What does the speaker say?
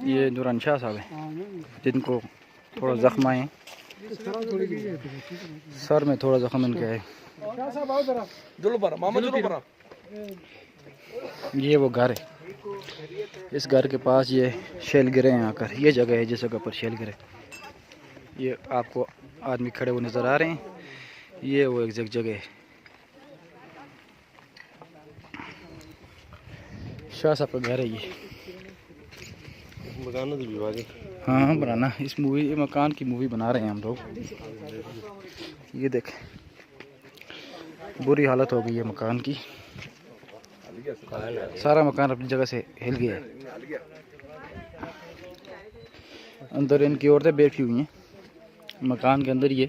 ये नूरान शाह साहब है जिनको थोड़ा जख्म आए हैं, सर में थोड़ा जख्म इनके है। ये वो घर है, इस घर के पास ये शेल गिरे हैं आकर। ये जगह है जिस जगह पर शेल गिरे। ये आपको आदमी खड़े हुए नज़र आ रहे हैं, ये वो एग्जैक्ट जगह है। शाह साहब का घर है ये। हाँ बनाना, इस मूवी मकान की मूवी बना रहे हैं हम लोग। ये देखें बुरी हालत हो गई है मकान की, सारा मकान अपनी जगह से हिल गया है। अंदर इनकी औरतें बैठी हुई हैं मकान के अंदर। ये